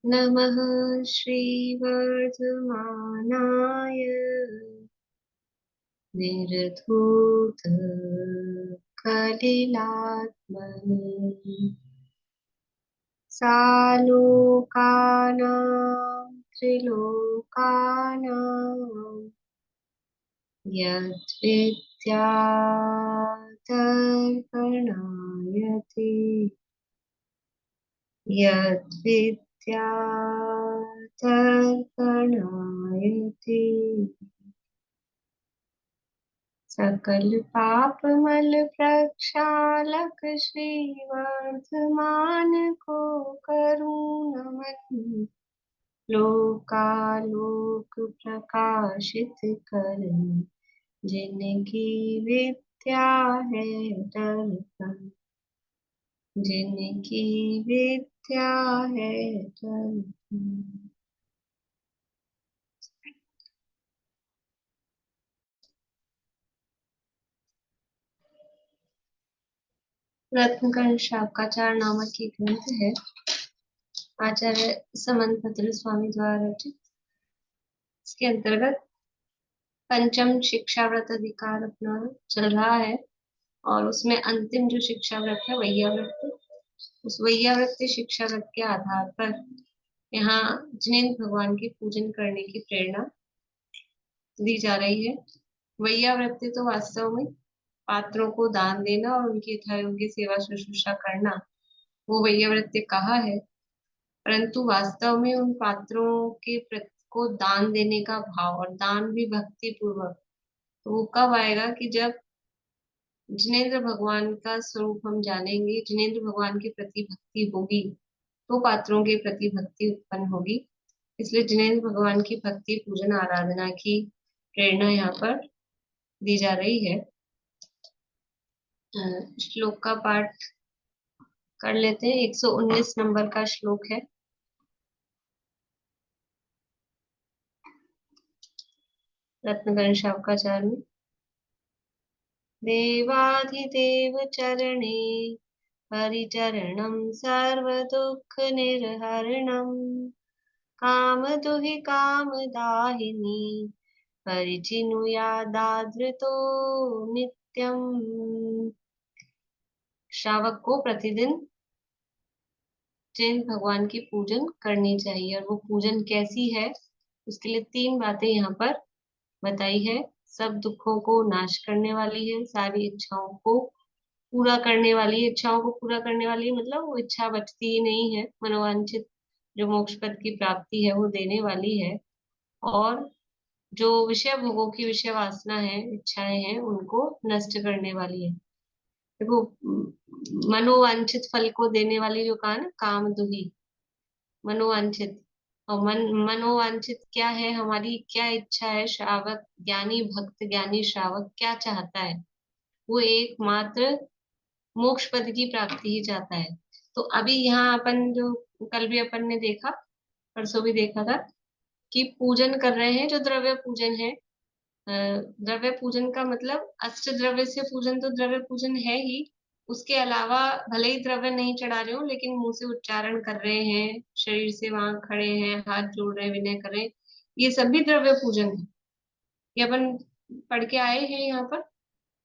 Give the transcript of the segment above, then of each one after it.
नमः श्रीवर्धमानाय निर्धूतकलिलात्मने सालोकानां त्रिलोकानां यद्विद्यातर्पणायते यद्विद्यातर्पणायते सकल पाप मल प्रक्षालक श्रीवर्धमान को करूँ नमन लोकालोक प्रकाशित करने जिनकी विद्या है दर्पण जिनकी विद्या है दर्पण। रत्नकर्ण शाकाचार नामक एक ग्रंथ है, आचार्य समंत भद्र स्वामी द्वारा रचित। इसके अंतर्गत पंचम शिक्षा व्रत अधिकार अपना चल रहा है और उसमें अंतिम जो शिक्षा व्रत है वैयावृत्ति, उस वैयावृत्ति शिक्षा व्रत के आधार पर यहाँ जिनेन्द्र भगवान की पूजन करने की प्रेरणा दी जा रही है। वैयावृत्ति तो वास्तव में पात्रों को दान देना और उनकी यथायोग्य सेवा शुश्रूषा करना, वो वैयावृत्ति कहा है। परंतु वास्तव में उन पात्रों के प्रति को दान देने का भाव, और दान भी भक्ति पूर्वक, तो वो कब आएगा कि जब जिनेन्द्र भगवान का स्वरूप हम जानेंगे, जिनेन्द्र भगवान के प्रति भक्ति होगी तो पात्रों के प्रति भक्ति उत्पन्न होगी। इसलिए जिनेन्द्र भगवान की भक्ति पूजन आराधना की प्रेरणा यहाँ पर दी जा रही है। श्लोक का पाठ कर लेते हैं। 119 नंबर का श्लोक है। रत्नकर्ण शाकाचार्य में देवाधिदेव चरणे हरिचरणं सर्वदुःखनिर्हरणं कामदुहि कामदाहिनी परिचिनुयादादृतो नित्यम्। श्रावक को प्रतिदिन जैन भगवान की पूजन करनी चाहिए, और वो पूजन कैसी है उसके लिए 3 बातें यहाँ पर बताई है। सब दुखों को नाश करने वाली है, सारी इच्छाओं को पूरा करने वाली है। इच्छाओं को पूरा करने वाली है मतलब वो इच्छा बचती ही नहीं है, मनोवांछित जो मोक्ष पद की प्राप्ति है वो देने वाली है। और जो विषय भोगों की विषय वासना है, इच्छाएं हैं, उनको नष्ट करने वाली है। देखो, मनोवांछित फल को देने वाली जो कहा ना, काम दुही, मनोवांछित। और मनोवांछित क्या है, हमारी क्या इच्छा है। श्रावक ज्ञानी भक्त, ज्ञानी श्रावक क्या चाहता है, वो एकमात्र मोक्ष पद की प्राप्ति ही चाहता है। तो अभी यहाँ अपन जो कल भी अपन ने देखा, परसों भी देखा था कि पूजन कर रहे हैं, जो द्रव्य पूजन है। द्रव्य पूजन का मतलब अष्ट द्रव्य से पूजन तो द्रव्य पूजन है ही, उसके अलावा भले ही द्रव्य नहीं चढ़ा रहे हो लेकिन मुंह से उच्चारण कर रहे हैं, शरीर से वहां खड़े हैं, हाथ जोड़ रहे हैं, विनय कर रहे हैं, ये सब भी द्रव्य पूजन है। ये अपन पढ़ के आए हैं यहाँ पर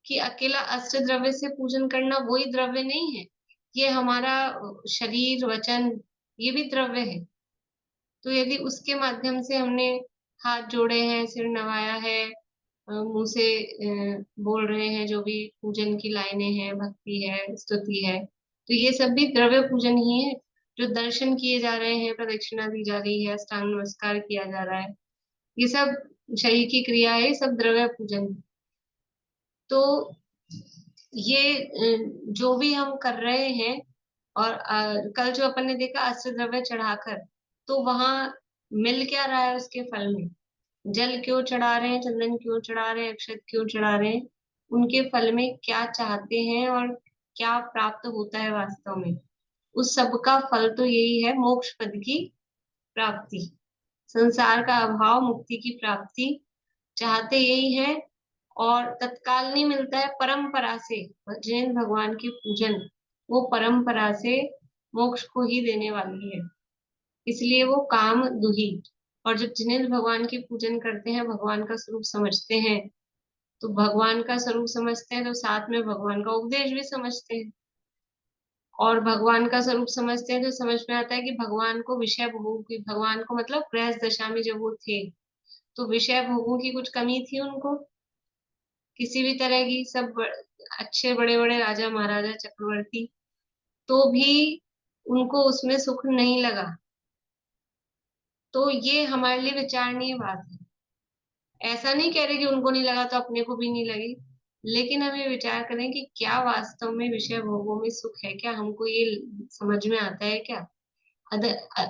कि अकेला अष्ट द्रव्य से पूजन करना वही द्रव्य नहीं है। ये हमारा शरीर, वचन, ये भी द्रव्य है। तो यदि उसके माध्यम से हमने हाथ जोड़े हैं, सिर नवाया है, मुंह से बोल रहे हैं जो भी पूजन की लाइनें हैं, भक्ति है, स्तुति है, तो ये सब भी द्रव्य पूजन ही है। जो दर्शन किए जा रहे हैं, प्रदक्षिणा दी जा रही है, अष्टांग नमस्कार किया जा रहा है, ये सब शरीर की क्रिया है, सब द्रव्य पूजन है। तो ये जो भी हम कर रहे हैं, और कल जो अपन ने देखा अष्ट द्रव्य चढ़ाकर, तो वहां मिल क्या रहा है उसके फल में। जल क्यों चढ़ा रहे हैं, चंदन क्यों चढ़ा रहे हैं, अक्षत क्यों चढ़ा रहे हैं, उनके फल में क्या चाहते हैं और क्या प्राप्त होता है वास्तव में। उस सब का फल तो यही है, मोक्ष पद की प्राप्ति, संसार का अभाव, मुक्ति की प्राप्ति चाहते यही है। और तत्काल नहीं मिलता है, परंपरा से जैन भगवान की पूजन वो परंपरा से मोक्ष को ही देने वाली है। इसलिए वो काम दुही। और जब जिनेंद्र भगवान की पूजन करते हैं, भगवान का स्वरूप समझते हैं, तो भगवान का स्वरूप समझते हैं तो साथ में भगवान का उपदेश भी समझते हैं। और भगवान का स्वरूप समझते हैं तो समझ में आता है कि भगवान को विषय भोगों की, भगवान को मतलब गृहस्थ दशा में जब वो थे तो विषय भोगों की कुछ कमी थी उनको, किसी भी तरह की। अच्छे बड़े बड़े राजा महाराजा चक्रवर्ती, तो भी उनको उसमें सुख नहीं लगा। तो ये हमारे लिए विचारणीय बात है। ऐसा नहीं कह रहे कि उनको नहीं लगा तो अपने को भी नहीं लगी, लेकिन हमें विचार करें कि क्या वास्तव में विषय भोगों में सुख है क्या, हमको ये समझ में आता है क्या।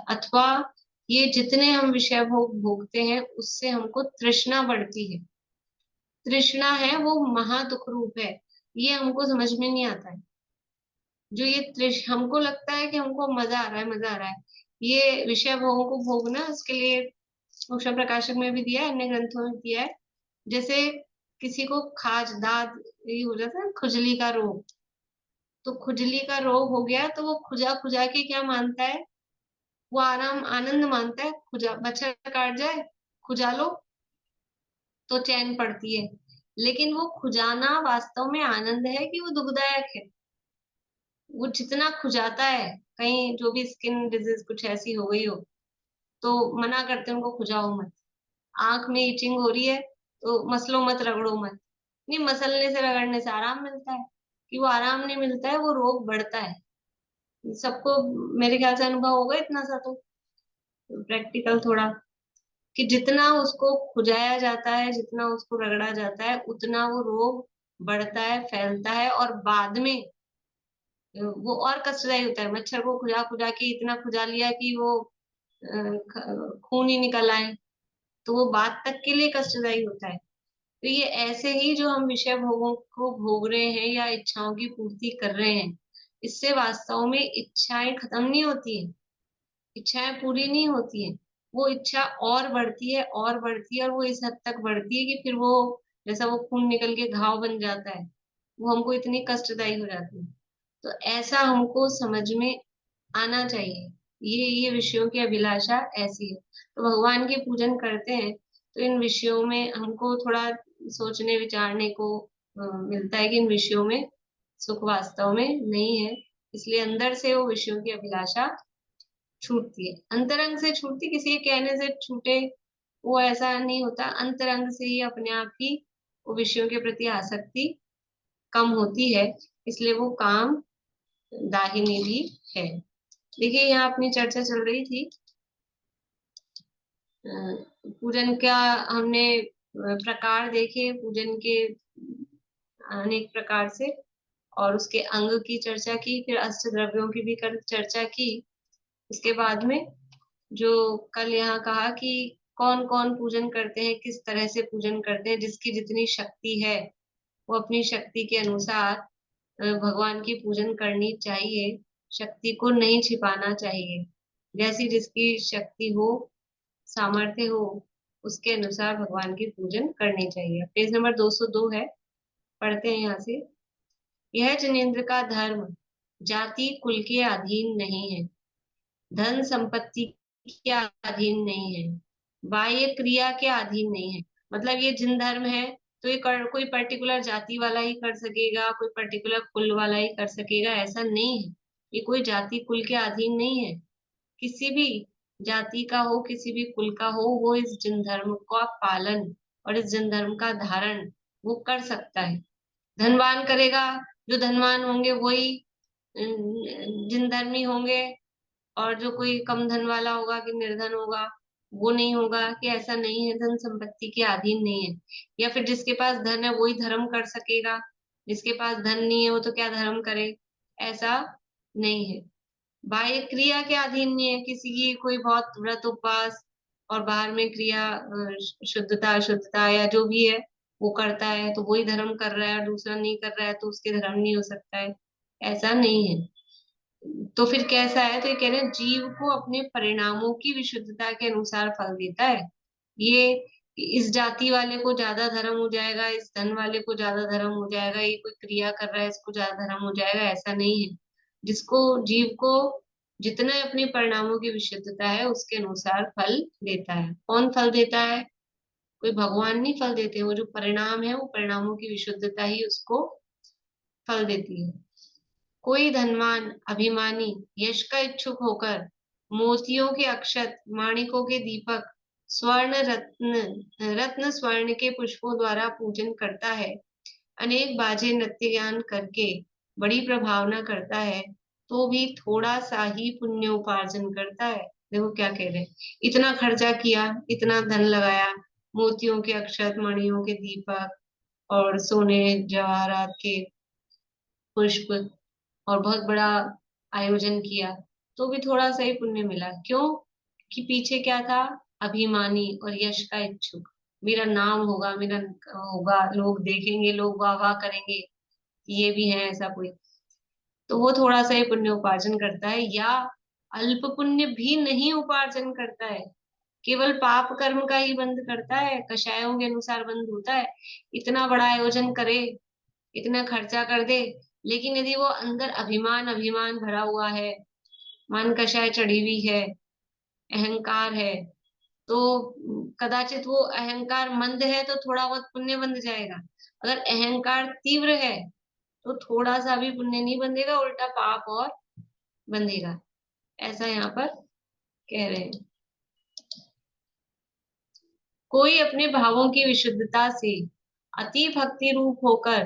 अथवा ये जितने हम विषय भोग भोगते हैं उससे हमको तृष्णा बढ़ती है। तृष्णा है वो महा दुख रूप है, ये हमको समझ में नहीं आता है। जो ये हमको लगता है कि हमको मजा आ रहा है, मजा आ रहा है, ये विषय भोगों को भोगना, उसके लिए भूषण प्रकाशक में भी दिया है, अन्य ग्रंथों में दिया है। जैसे किसी को खाज दाद ये हो जाता है, खुजली का रोग, तो खुजली का रोग हो गया तो वो खुजा खुजा के क्या मानता है, वो आराम आनंद मानता है। खुजा मच्छर काट जाए, खुजा लो तो चैन पड़ती है, लेकिन वो खुजाना वास्तव में आनंद है कि वो दुखदायक है। वो जितना खुजाता है, कहीं जो भी स्किन डिजीज कुछ ऐसी हो गई हो तो मना करते हैं उनको खुजाओ मत। आंख में इचिंग हो रही है तो मसलो मत, रगड़ो मत। नहीं, मसलने से रगड़ने से आराम मिलता है, कि वो आराम नहीं मिलता है, वो रोग बढ़ता है। सबको मेरे ख्याल से अनुभव होगा इतना सा तो, प्रैक्टिकल थोड़ा, कि जितना उसको खुजाया जाता है, जितना उसको रगड़ा जाता है, उतना वो रोग बढ़ता है, फैलता है, और बाद में वो और कष्टदायी होता है। मच्छर को खुजा खुजा के इतना खुजा लिया कि वो खून ही निकल आए, तो वो बाद तक के लिए कष्टदायी होता है। तो ये ऐसे ही जो हम विषय भोगों को भोग रहे हैं या इच्छाओं की पूर्ति कर रहे हैं, इससे वास्तव में इच्छाएं खत्म नहीं होती है, इच्छाएं पूरी नहीं होती है। वो इच्छा और बढ़ती है और बढ़ती है, और वो इस हद तक बढ़ती है कि फिर वो, जैसा वो खून निकल के घाव बन जाता है, वो हमको इतनी कष्टदायी हो जाती है। तो ऐसा हमको समझ में आना चाहिए। ये विषयों की अभिलाषा ऐसी है। तो भगवान के पूजन करते हैं तो इन विषयों में हमको थोड़ा सोचने विचारने को मिलता है कि इन विषयों में सुख वास्तव में नहीं है। इसलिए अंदर से वो विषयों की अभिलाषा छूटती है, अंतरंग से छूटती, किसी के कहने से छूटे वो ऐसा नहीं होता। अंतरंग से ही अपने आप ही वो विषयों के प्रति आसक्ति कम होती है, इसलिए वो काम दाहिनी भी है। देखिए, यहाँ अपनी चर्चा चल रही थी पूजन का, हमने प्रकार देखे पूजन के अनेक प्रकार से, और उसके अंग की चर्चा की, फिर अष्ट द्रव्यों की भी चर्चा की। इसके बाद में जो कल यहाँ कहा कि कौन कौन पूजन करते हैं, किस तरह से पूजन करते हैं, जिसकी जितनी शक्ति है वो अपनी शक्ति के अनुसार भगवान की पूजन करनी चाहिए। शक्ति को नहीं छिपाना चाहिए, जैसी जिसकी शक्ति हो, सामर्थ्य हो, उसके अनुसार भगवान की पूजन करनी चाहिए। पेज नंबर 202 है, पढ़ते हैं यहाँ से। यह जिनेन्द्र का धर्म जाति कुल के अधीन नहीं है, धन संपत्ति के अधीन नहीं है, बाह्य क्रिया के अधीन नहीं है। मतलब ये जिन धर्म है तो ये कोई पर्टिकुलर जाति वाला ही कर सकेगा, कोई पर्टिकुलर कुल वाला ही कर सकेगा, ऐसा नहीं है। ये कोई जाति कुल के अधीन नहीं है। किसी भी जाति का हो, किसी भी कुल का हो, वो इस जिन धर्म का पालन और इस जिन धर्म का धारण वो कर सकता है। धनवान करेगा, जो धनवान होंगे वही जिन धर्मी होंगे, और जो कोई कम धन वाला होगा कि निर्धन होगा वो नहीं होगा, कि ऐसा नहीं है, धन संपत्ति के अधीन नहीं है। या फिर जिसके पास धन है वही धर्म कर सकेगा, जिसके पास धन नहीं है वो तो क्या धर्म करे, ऐसा नहीं है। बाह्य क्रिया के अधीन नहीं है, किसी की कोई बहुत व्रत उपवास और बाहर में क्रिया शुद्धता अशुद्धता या जो भी है वो करता है तो वही धर्म कर रहा है, और दूसरा नहीं कर रहा है तो उसके धर्म नहीं हो सकता है, ऐसा नहीं है। तो फिर कैसा है, तो ये कह रहे हैं जीव को अपने परिणामों की विशुद्धता के अनुसार फल देता है। ये इस जाति वाले को ज्यादा धर्म हो जाएगा, इस धन वाले को ज्यादा धर्म हो जाएगा, ये कोई क्रिया कर रहा है इसको ज्यादा धर्म हो जाएगा, ऐसा नहीं है। जिसको जीव को जितना अपने परिणामों की विशुद्धता है उसके अनुसार फल देता है। कौन फल देता है? कोई भगवान नहीं फल देते, वो जो परिणाम है वो परिणामों की विशुद्धता ही उसको फल देती है। कोई धनवान अभिमानी यश का इच्छुक होकर मोतियों के अक्षत, माणिकों के दीपक, स्वर्ण रत्न रत्न स्वर्ण के पुष्पों द्वारा पूजन करता है, अनेक बाजे नृत्य ज्ञान करके बड़ी प्रभावना करता है, तो भी थोड़ा सा ही पुण्य उपार्जन करता है। देखो क्या कह रहे हैं, इतना खर्चा किया, इतना धन लगाया, मोतियों के अक्षत, मणियों के दीपक और सोने जवाहरात के पुष्प और बहुत बड़ा आयोजन किया, तो भी थोड़ा सा ही पुण्य मिला। क्यों? कि पीछे क्या था? अभिमानी और यश का इच्छुक। मेरा नाम होगा, मेरा होगा, लोग देखेंगे, लोग वाह वाह करेंगे कि ये भी है ऐसा कोई, तो वो थोड़ा सा ही पुण्य उपार्जन करता है। या अल्प पुण्य भी नहीं उपार्जन करता है, केवल पाप कर्म का ही बंद करता है, कषायों के अनुसार बंद होता है। इतना बड़ा आयोजन करे, इतना खर्चा कर दे, लेकिन यदि वो अंदर अभिमान अभिमान भरा हुआ है, मन कषाय चढ़ी हुई है, अहंकार है, तो कदाचित वो अहंकार मंद है तो थोड़ा बहुत पुण्य बंध जाएगा। अगर अहंकार तीव्र है तो थोड़ा सा भी पुण्य नहीं बंधेगा, उल्टा पाप और बंधेगा। ऐसा यहाँ पर कह रहे हैं। कोई अपने भावों की विशुद्धता से अति भक्ति रूप होकर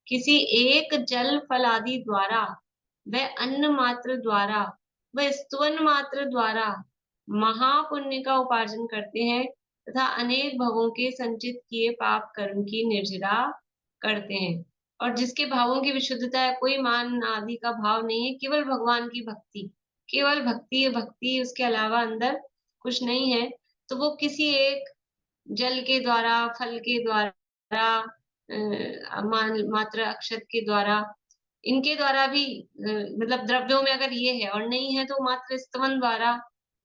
किसी एक जल फल आदि द्वारा, व अन्न मात्र द्वारा, व स्तवन मात्र द्वारा महापुण्य का उपार्जन करते हैं, तथा अनेक भवों के संचित किए पाप कर्म की निर्जरा करते हैं। और जिसके भावों की विशुद्धता है, कोई मान आदि का भाव नहीं है, केवल भगवान की भक्ति, केवल भक्ति भक्ति, उसके अलावा अंदर कुछ नहीं है, तो वो किसी एक जल के द्वारा, फल के द्वारा, मात्र अक्षत के द्वारा, इनके द्वारा भी, मतलब द्रव्यों में अगर ये है, और नहीं है तो मात्र स्तवन द्वारा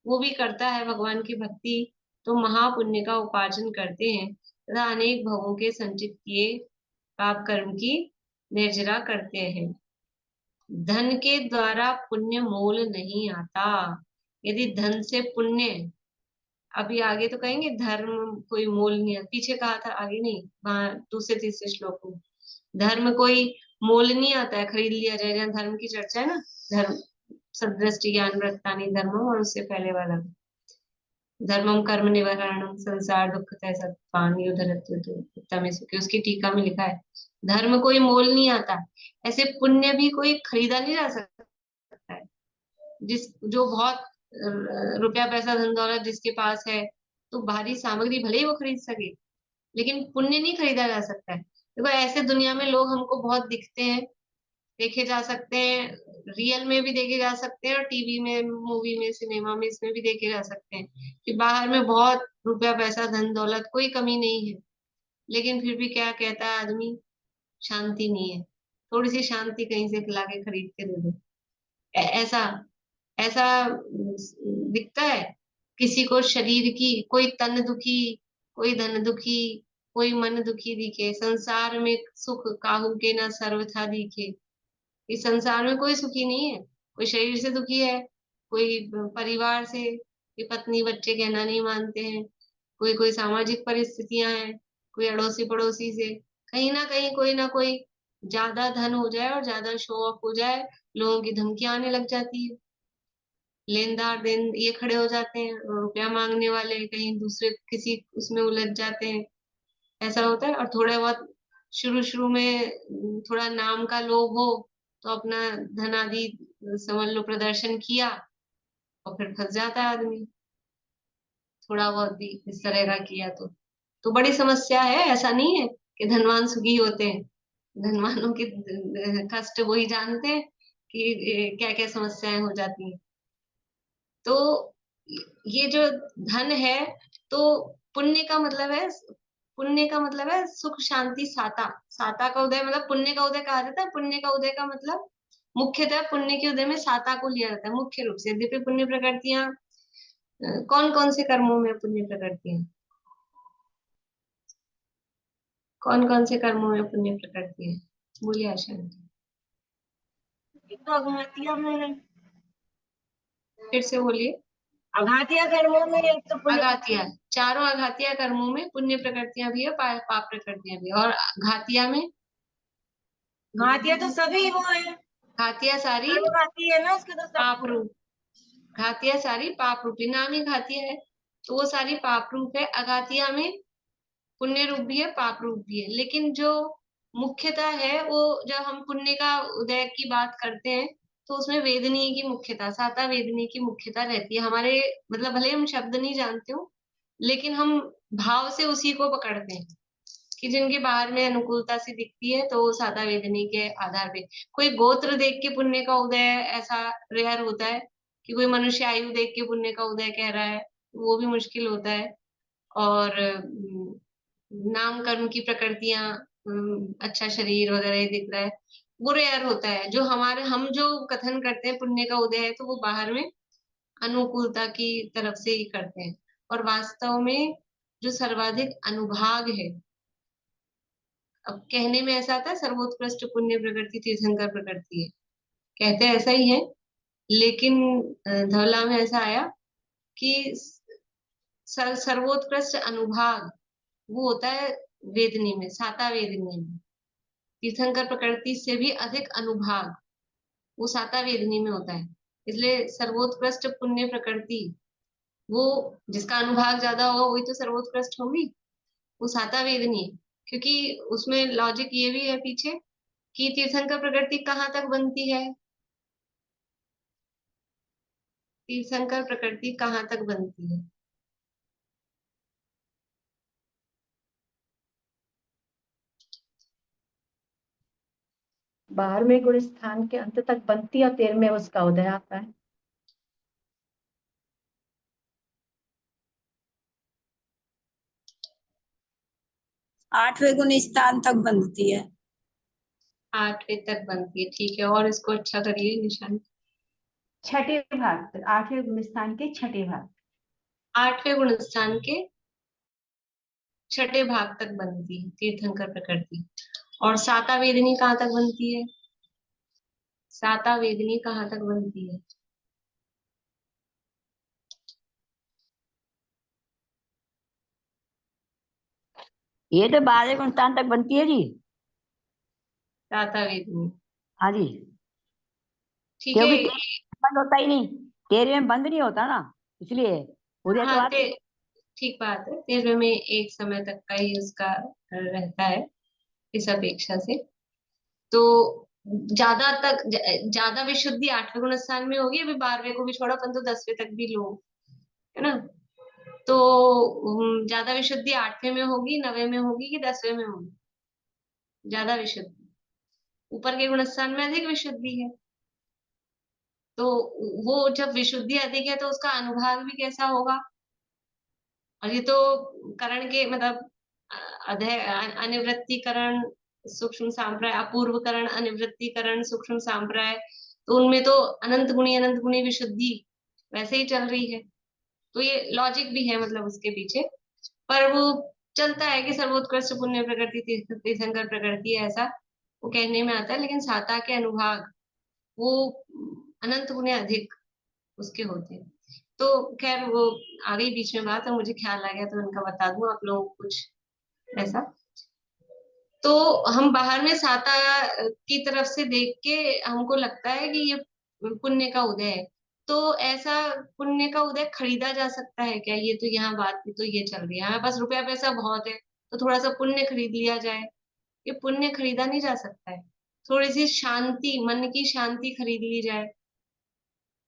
वो भी करता है भगवान की भक्ति, तो महापुण्य का उपार्जन करते हैं तथा अनेक भवों के संचित किए पाप कर्म की निर्जरा करते हैं। धन के द्वारा पुण्य मोल नहीं आता। यदि धन से पुण्य, अभी आगे तो कहेंगे धर्म कोई मोल नहीं है, पीछे कहा था, आगे नहीं, वहां दूसरे तीसरे श्लोक में धर्म कोई मोल नहीं आता है, खरीद लिया जाए, जहाँ धर्म की चर्चा है ना, धर्म सदृष्टि ज्ञान वृत्तानि धर्मम, और उससे पहले वाला धर्मम कर्म निवारणम संसार दुख तैसत्वानि उत्तम सुखी, उसकी टीका में लिखा है धर्म कोई मोल नहीं आता। ऐसे पुण्य भी कोई खरीदा नहीं जा सकता है। जिस जो बहुत रुपया पैसा धन दौलत जिसके पास है, तो भारी सामग्री भले ही वो खरीद सके, लेकिन पुण्य नहीं खरीदा जा सकता है। देखो ऐसे दुनिया में लोग हमको बहुत दिखते हैं, देखे जा सकते हैं, रियल में भी देखे जा सकते हैं, और टीवी में, मूवी में, सिनेमा में, इसमें भी देखे जा सकते हैं कि बाहर में बहुत रुपया पैसा धन दौलत कोई कमी नहीं है, लेकिन फिर भी क्या कहता है आदमी? शांति नहीं है, थोड़ी सी शांति कहीं से लाके खरीद के दे दो। ऐसा ऐसा दिखता है। किसी को शरीर की कोई तन दुखी, कोई धन दुखी, कोई मन दुखी दिखे, संसार में सुख काहू के ना सर्वथा दिखे। इस संसार में कोई सुखी नहीं है, कोई शरीर से दुखी है, कोई परिवार से, कोई पत्नी बच्चे कहना नहीं मानते हैं, कोई कोई सामाजिक परिस्थितियां हैं, कोई अड़ोसी पड़ोसी से, कहीं ना कोई ज्यादा धन हो जाए और ज्यादा शो ऑफ हो जाए, लोगों की धमकियां आने लग जाती है, लेनदार दिन ये खड़े हो जाते हैं, रुपया मांगने वाले कहीं दूसरे किसी उसमें उलझ जाते हैं। ऐसा होता है। और थोड़े बहुत शुरू शुरू में थोड़ा नाम का लोभ हो, तो अपना धन आदि समझ लो प्रदर्शन किया, और फिर फंस जाता है आदमी, थोड़ा बहुत भी इस तरह का किया तो बड़ी समस्या है। ऐसा नहीं है कि धनवान सुखी होते हैं, धनवानों के कष्ट वही जानते हैं कि क्या क्या समस्याएं हो जाती हैं। तो ये जो धन है, तो पुण्य का मतलब है, पुण्य का मतलब है सुख शांति साता, साता का उदय, मतलब पुण्य का उदय कहा जाता है। पुण्य का उदय का मतलब मुख्यतः पुण्य के उदय में साता को लिया जाता है मुख्य रूप से। यद्यपि पुण्य प्रकृतियां कौन कौन से कर्मों में पुण्य प्रकृतियां, कौन कौन से कर्मों में पुण्य प्रकृति है? बोलिए आशा। भगवतिया में फिर से बोलिए। अघातिया कर्मों में एक तो पुण्य अघातिया, चारों अघातिया कर्मों में पुण्य प्रकृतियां भी है, पाप प्रकृतियां भी है। और घातिया में, घातिया तो सभी वो है, घातिया सारी सर्वघाती है ना उसके तो सब पाप रूप, घातिया सारी पाप रूपी, नाम ही घातिया है, तो वो सारी पाप रूप है। अघातिया में पुण्य रूप भी है, पाप रूप भी है। लेकिन जो मुख्यता है वो, जब हम पुण्य का उदय की बात करते हैं, तो उसमें वेदनीय की मुख्यता, साता वेदनीय की मुख्यता रहती है हमारे। मतलब भले हम शब्द नहीं जानते हो, लेकिन हम भाव से उसी को पकड़ते हैं कि जिनके बाहर में अनुकूलता सी दिखती है, तो वो साता वेदनी के आधार पे। कोई गोत्र देख के पुण्य का उदय ऐसा रेयर होता है, कि कोई मनुष्य आयु देख के पुण्य का उदय कह रहा है, वो भी मुश्किल होता है। और नाम कर्म की प्रकृतियां, अच्छा शरीर वगैरह ही दिख रहा है, वो रेयर होता है। जो हमारे, हम जो कथन करते हैं पुण्य का उदय है, तो वो बाहर में अनुकूलता की तरफ से ही करते हैं। और वास्तव में जो सर्वाधिक अनुभाग है, अब कहने में ऐसा आता है सर्वोत्कृष्ट पुण्य प्रकृति तीर्थंकर प्रकृति है, कहते ऐसा ही है। लेकिन धवला में ऐसा आया कि सर्वोत्कृष्ट अनुभाग वो होता है वेदनी में, साता वेदनी में। तीर्थंकर प्रकृति से भी अधिक अनुभाग वो साता वेदनी में होता है। इसलिए सर्वोत्कृष्ट पुण्य प्रकृति, वो जिसका अनुभाग ज्यादा होगा वही तो सर्वोत्कृष्ट होगी, वो साता वेदनी है। क्योंकि उसमें लॉजिक ये भी है पीछे, कि तीर्थंकर प्रकृति कहाँ तक बनती है, तीर्थंकर प्रकृति कहाँ तक बनती है। बाहर में गुण स्थान के अंत तक बनती है और 13 में उसका उदय आता है। आठवें गुण स्थान तक बनती है। 8वें तक बनती है, ठीक है। और इसको अच्छा करिए निशान। छठे भाग तक, 8वें गुण स्थान के छठे भाग। 8वें गुण स्थान के छठे भाग तक बनती है तीर्थंकर प्रकृति। और साता वेदनी कहाँ तक बनती है, साता वेदनी कहाँ तक बनती है। ये तो 12 गुणस्थान तक बनती है जी। साता वेदनी, हाँ जी, ठीक है। क्योंकि 13 में बंद होता ही नहीं, 13 में बंद नहीं होता ना, इसलिए उदय तो हाँ आते। ठीक बात है, 13वें में एक समय तक का ही उसका रहता है इस अपेक्षा से। तो ज्यादा तक ज्यादा विशुद्धि 8वें गुण स्थान में होगी। अभी 12वें को भी छोड़ा, अपन तो 10वें तक भी लो, है ना। तो ज्यादा विशुद्धि 8वें में होगी, 9वें में होगी, कि 10वें में होगी ज्यादा विशुद्धि। ऊपर के गुण स्थान में अधिक विशुद्धि है, तो वो जब विशुद्धि अधिक है तो उसका अनुभाग भी कैसा होगा। और ये तो करण के मतलब अधे अनिवृत्तिकरण सूक्ष्म सांप्राय, अपूर्वकरण अनिवृत्तिकरण सूक्ष्म सांप्राय, तो उनमें तो अनंत गुणी विशुद्धि वैसे ही चल रही है। तो ये लॉजिक भी है मतलब उसके पीछे। पर वो चलता है कि सर्वोत्कृष्ट पुण्य प्रकृति तीर्थंकर प्रकृति है, ऐसा वो कहने में आता है। लेकिन साता के अनुभाग वो अनंत गुणे अधिक उसके होते हैं। तो खैर वो आ गई बीच में बात, और मुझे ख्याल आ गया तो इनका बता दूं आप लोगों को कुछ ऐसा। तो हम बाहर में साता की तरफ से देख के हमको लगता है कि ये पुण्य का उदय है। तो ऐसा पुण्य का उदय खरीदा जा सकता है क्या, ये तो यहाँ बात भी तो ये चल रही है, हमारे पास रुपया पैसा बहुत है, तो थोड़ा सा पुण्य खरीद लिया जाए। ये पुण्य खरीदा नहीं जा सकता है। थोड़ी सी शांति, मन की शांति खरीद ली जाए,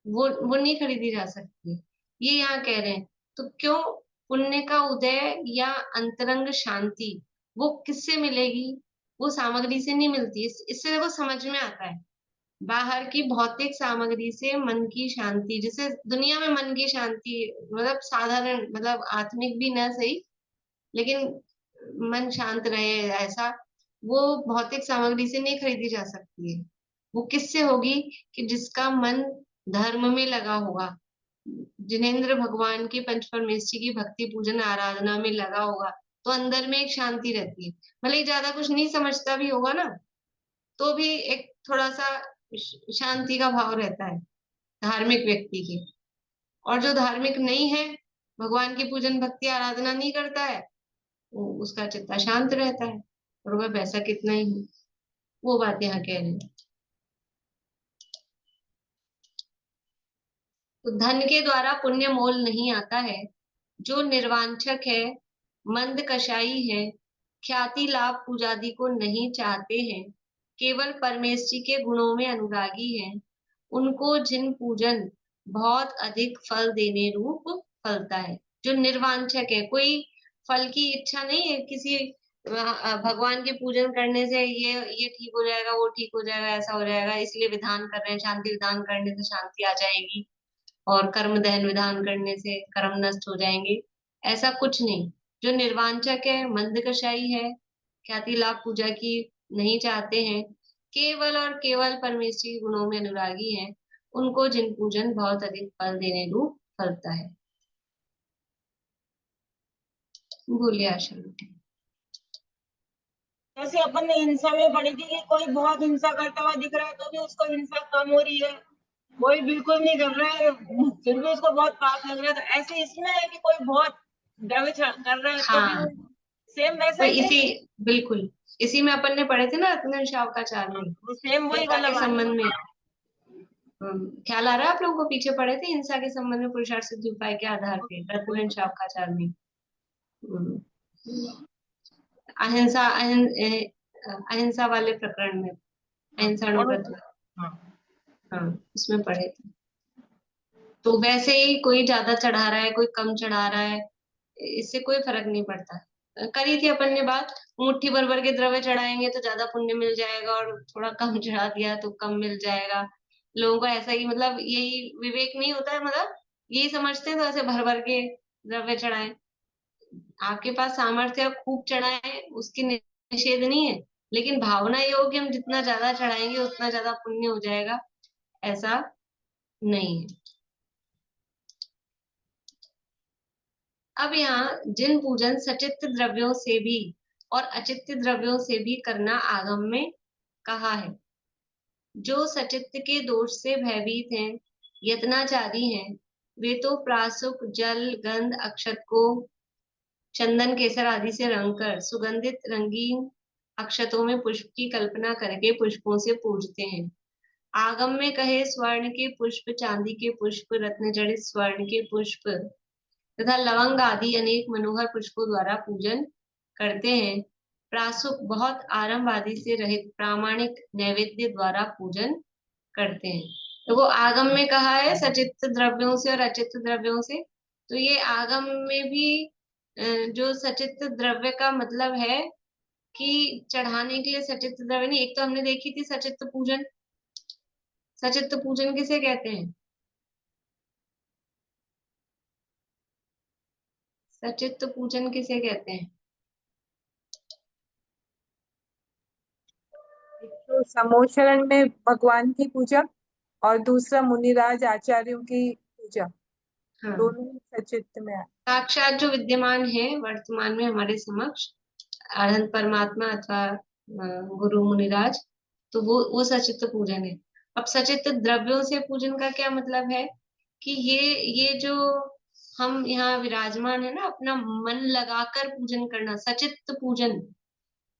वो नहीं खरीदी जा सकती, ये यहाँ कह रहे हैं। तो क्यों पुण्य का उदय या अंतरंग शांति वो किससे मिलेगी, वो सामग्री से नहीं मिलती। इससे देखो समझ में आता है, बाहर की भौतिक सामग्री से मन की शांति, जैसे दुनिया में मन की शांति मतलब साधारण, मतलब आत्मिक भी ना सही, लेकिन मन शांत रहे ऐसा, वो भौतिक सामग्री से नहीं खरीदी जा सकती है। वो किससे होगी, कि जिसका मन धर्म में लगा होगा, जिनेंद्र भगवान की पंच परमेष्ठी की भक्ति पूजन आराधना में लगा होगा, तो अंदर में एक शांति रहती है। भले ही ज्यादा कुछ नहीं समझता भी होगा ना, तो भी एक थोड़ा सा शांति का भाव रहता है धार्मिक व्यक्ति के। और जो धार्मिक नहीं है, भगवान की पूजन भक्ति आराधना नहीं करता है, उसका चित्त शांत रहता है और वह पैसा कितना ही हो। वो बात यहाँ कह रहे हैं। तो धन के द्वारा पुण्य मोल नहीं आता है। जो निर्वांछक है, मंद कषाई है, ख्याति लाभ पूजादि को नहीं चाहते हैं, केवल परमेश्वरी के गुणों में अनुरागी हैं, उनको जिन पूजन बहुत अधिक फल देने रूप फलता है। जो निर्वांछक है, कोई फल की इच्छा नहीं है, किसी भगवान के पूजन करने से ये ठीक हो जाएगा, वो ठीक हो जाएगा, ऐसा हो जाएगा, इसलिए विधान कर रहे हैं, शांति विधान करने से शांति आ जाएगी और कर्म दहन विधान करने से कर्म नष्ट हो जाएंगे, ऐसा कुछ नहीं। जो निर्वांचक है, मंदकशाई है, ख्याति लाभ पूजा की नहीं चाहते हैं, केवल और केवल परमेश्वरी गुणों में अनुरागी हैं, उनको जिन पूजन बहुत अधिक फल देने रूप फलता है। बोलिए आशा बेटी। जैसे अपन ने हिंसा में पढ़ी थी कि कोई बहुत हिंसा करता हुआ दिख रहा है तो भी उसको हिंसा कम हो रही है, कोई बिल्कुल नहीं कर रहा है फिर भी उसको बहुत पाप लग रहा है। तो ऐसे इसमें है कि कोई बहुत द्रव्य कर रहा है तो हाँ, भी सेम वैसा तो ही इसी है। बिल्कुल इसी में अपन ने पढ़े थे ना रत्न शावकाचार में, तो सेम वही हिंसा वाला के बात संबंध में। है। ख्याल आ रहा है आप लोगों को? पीछे पढ़े थे हिंसा के संबंध में पुरुषार्थ सिद्धि उपाय के आधार पे रत्न शावकाचार में। अहिंसा अहिंसा वाले प्रकरण में, अहिंसा अनुव्रत में। हाँ, उसमें पढ़े थे। तो वैसे ही कोई ज्यादा चढ़ा रहा है, कोई कम चढ़ा रहा है, इससे कोई फर्क नहीं पड़ता। करी थी अपन ने बात, मुट्ठी भर भर के द्रव्य चढ़ाएंगे तो ज्यादा पुण्य मिल जाएगा और थोड़ा कम चढ़ा दिया तो कम मिल जाएगा। लोगों को ऐसा ही, मतलब यही विवेक नहीं होता है, मतलब यही समझते हैं तो ऐसे भर भर के द्रव्य चढ़ाएं। आपके पास सामर्थ्य है, खूब चढ़ाएं, उसकी निषेध नहीं है, लेकिन भावना ये हो कि हम जितना ज्यादा चढ़ाएंगे उतना ज्यादा पुण्य हो जाएगा, ऐसा नहीं है। अब यहाँ जिन पूजन सचित्त द्रव्यों से भी और अचित्त द्रव्यों से भी करना आगम में कहा है। जो सचित्त के दोष से भयभीत हैं, यत्नाचारी हैं, वे तो प्रासुक जल गंध अक्षत को चंदन केसर आदि से रंगकर सुगंधित रंगीन अक्षतों में पुष्प की कल्पना करके पुष्पों से पूजते हैं। आगम में कहे स्वर्ण के पुष्प, चांदी के पुष्प, रत्न जड़ित स्वर्ण के पुष्प तथा लवंग आदि अनेक मनोहर पुष्पों द्वारा पूजन करते हैं। प्रासुक बहुत आरंभ आदि से रहित प्रामाणिक नैवेद्य द्वारा पूजन करते हैं। तो वो आगम में कहा है सचित्त द्रव्यों से और अचित्त द्रव्यों से। तो ये आगम में भी जो सचित्त द्रव्य का मतलब है कि चढ़ाने के लिए सचित्त द्रव्य नहीं। एक तो हमने देखी थी सचित्त पूजन। सचित्त पूजन किसे कहते हैं? सचित्त पूजन किसे कहते हैं? तो समोचरण में भगवान की पूजा और दूसरा मुनिराज आचार्यों की पूजा, हाँ, दोनों ही सचित्त में आए। साक्षात जो विद्यमान है वर्तमान में हमारे समक्ष, अनंत परमात्मा अथवा गुरु मुनिराज, तो वो सचित्त पूजन है। अब सचित्त द्रव्यों से पूजन का क्या मतलब है कि ये जो हम यहाँ विराजमान है ना, अपना मन लगाकर पूजन करना, सचित्त पूजन,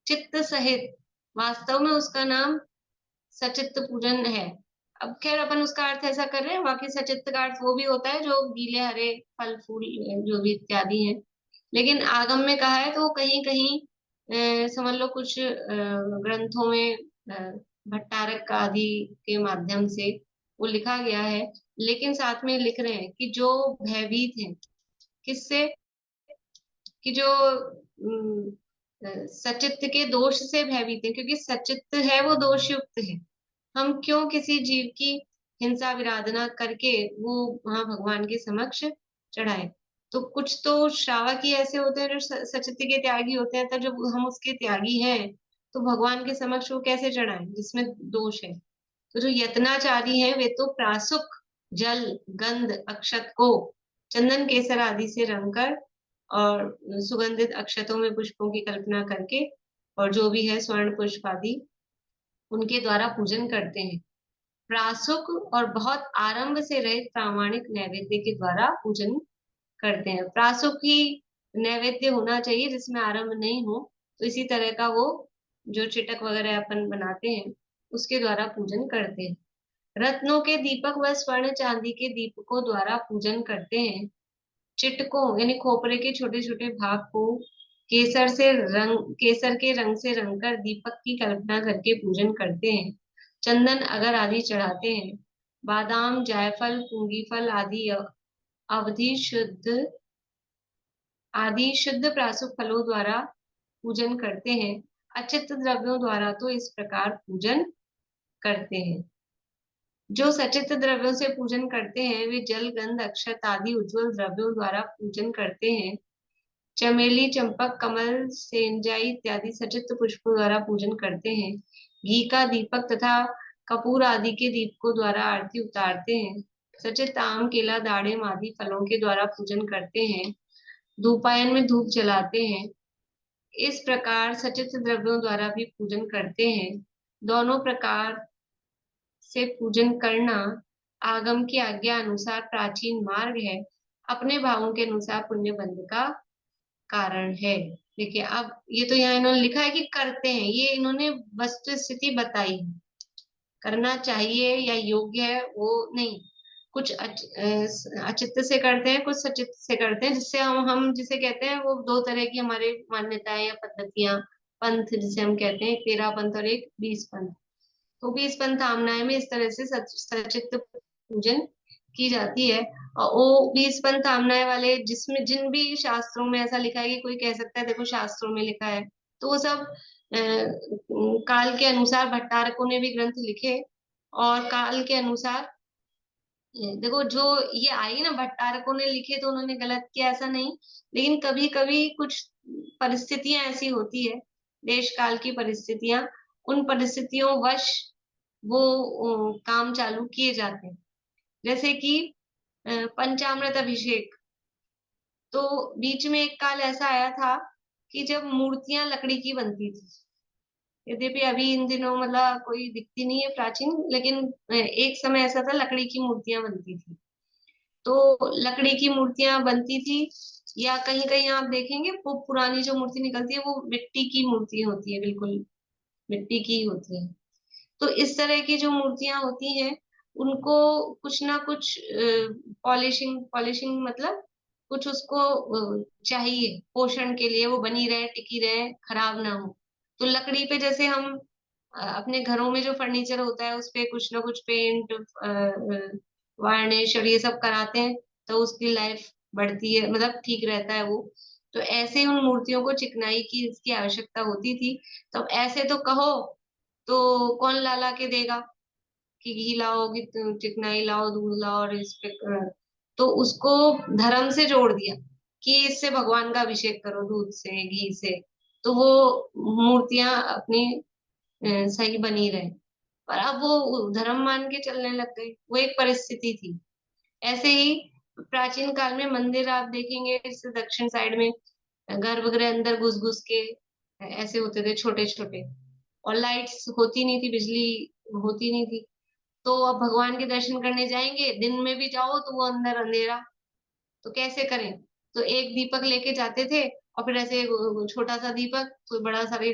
चित्त सहित, वास्तव में उसका नाम सचित्त पूजन है। अब खैर अपन उसका अर्थ ऐसा कर रहे हैं, बाकी सचित्त का अर्थ वो भी होता है जो गीले हरे फल फूल जो भी इत्यादि हैं। लेकिन आगम में कहा है तो कहीं कहीं समझ लो कुछ ग्रंथों में भट्टारक आदि के माध्यम से वो लिखा गया है, लेकिन साथ में लिख रहे हैं कि जो भयभीत हैं, किससे? कि जो सचित्त के दोष से भयभीत है, क्योंकि सचित्त है वो दोष युक्त है। हम क्यों किसी जीव की हिंसा विराधना करके वो वहां भगवान के समक्ष चढ़ाए? तो कुछ तो श्रावक ही ऐसे होते हैं जो सचित्त के त्यागी होते हैं, तब जब हम उसके त्यागी हैं तो भगवान के समक्ष वो कैसे चढ़ाए जिसमें दोष है? तो जो यत्नाचारी है वे तो प्रासुक जल गंध अक्षत को चंदन केसर आदि से रंगकर और सुगंधित अक्षतों में पुष्पों की कल्पना करके और जो भी है स्वर्ण पुष्प आदि उनके द्वारा पूजन करते हैं। प्रासुक और बहुत आरंभ से रहित प्रामाणिक नैवेद्य के द्वारा पूजन करते हैं। प्रासुक ही नैवेद्य होना चाहिए जिसमें आरंभ नहीं हो, तो इसी तरह का वो जो चिटक वगैरह अपन बनाते हैं उसके द्वारा पूजन करते हैं। रत्नों के दीपक व स्वर्ण चांदी के दीपकों द्वारा पूजन करते हैं। चिटकों यानी खोपरे के छोटे छोटे भाग को केसर के रंग से रंगकर दीपक की कल्पना करके पूजन करते हैं। चंदन अगर आदि चढ़ाते हैं। बादाम, जायफल, पुंगीफल अवधि शुद्ध आदि शुद्ध प्रासुक फलों द्वारा पूजन करते हैं। अचित द्रव्यों द्वारा तो इस प्रकार पूजन करते हैं। जो सचित द्रव्यों से पूजन करते हैं वे जल, गंध, अक्षत आदि उज्जवल द्रव्यों द्वारा पूजन करते हैं। चमेली, चंपक, कमल, सेंजाई इत्यादि सचित पुष्पों द्वारा पूजन करते हैं। घी का दीपक तथा कपूर आदि के दीपकों द्वारा आरती उतारते हैं। सचित आम, केला, दाड़िम आदि फलों के द्वारा पूजन करते हैं। धूपायन में धूप जलाते हैं। इस प्रकार सचित द्रव्यों द्वारा भी पूजन करते हैं। दोनों प्रकार से पूजन करना आगम की आज्ञा अनुसार प्राचीन मार्ग है, अपने भावों के अनुसार पुण्य बंध का कारण है। देखिए अब ये तो यहाँ इन्होंने लिखा है कि करते हैं, ये इन्होंने वस्तु स्थिति बताई है। करना चाहिए या योग्य है वो नहीं, कुछ अचित्त से करते हैं, कुछ सचित्त से करते हैं, जिससे हम जिसे कहते हैं वो दो तरह की हमारे मान्यताएं या पद्धतियां, पंथ जिसे हम कहते हैं, 13 पंथ और एक 20 पंथ। तो 20 पंथ आमनाय में इस तरह से सचित्त पूजन की जाती है। और वो 20 पंथ आमनाय वाले जिसमें जिन भी शास्त्रों में ऐसा लिखा है कि कोई कह सकता है देखो शास्त्रों में लिखा है, तो वो सब काल के अनुसार भट्टारकों ने भी ग्रंथ लिखे और काल के अनुसार देखो जो ये आई ना भट्टारकों ने लिखे तो उन्होंने गलत किया ऐसा नहीं, लेकिन कभी कभी कुछ परिस्थितियां ऐसी होती है, देश काल की परिस्थितियां, उन परिस्थितियों वश वो काम चालू किए जाते हैं। जैसे कि पंचामृत अभिषेक, तो बीच में एक काल ऐसा आया था कि जब मूर्तियां लकड़ी की बनती थी। यद्यपि अभी इन दिनों मतलब कोई दिखती नहीं है प्राचीन, लेकिन एक समय ऐसा था लकड़ी की मूर्तियां बनती थी। तो लकड़ी की मूर्तियां बनती थी, या कहीं कहीं आप देखेंगे वो पुरानी जो मूर्ति निकलती है वो मिट्टी की मूर्ति होती है, बिल्कुल मिट्टी की होती है। तो इस तरह की जो मूर्तियां होती हैं उनको कुछ ना कुछ पॉलिशिंग पॉलिशिंग मतलब कुछ उसको चाहिए पोषण के लिए, वो बनी रहे, टिकी रहे, खराब ना हो। तो लकड़ी पे जैसे हम अपने घरों में जो फर्नीचर होता है उस पे कुछ ना कुछ पेंट, वार्निश और ये सब कराते हैं, तो उसकी लाइफ बढ़ती है, मतलब ठीक रहता है वो। तो ऐसे उन मूर्तियों को चिकनाई की इसकी आवश्यकता होती थी। तो ऐसे तो कहो तो कौन ला ला के देगा कि घी लाओ, कि चिकनाई लाओ, दूध लाओ, और इस पे तो उसको धर्म से जोड़ दिया कि इससे भगवान का अभिषेक करो दूध से, घी से, तो वो मूर्तियां अपनी सही बनी रहे। पर अब वो धर्म मान के चलने लग गए, वो एक परिस्थिति थी। ऐसे ही प्राचीन काल में मंदिर आप देखेंगे इस दक्षिण साइड में गर्भगृह अंदर घुस घुस के ऐसे होते थे छोटे छोटे, और लाइट्स होती नहीं थी, बिजली होती नहीं थी। तो अब भगवान के दर्शन करने जाएंगे, दिन में भी जाओ तो वो अंदर अंधेरा, तो कैसे करें? तो एक दीपक लेके जाते थे, और फिर ऐसे छोटा सा दीपक, कोई बड़ा सा भी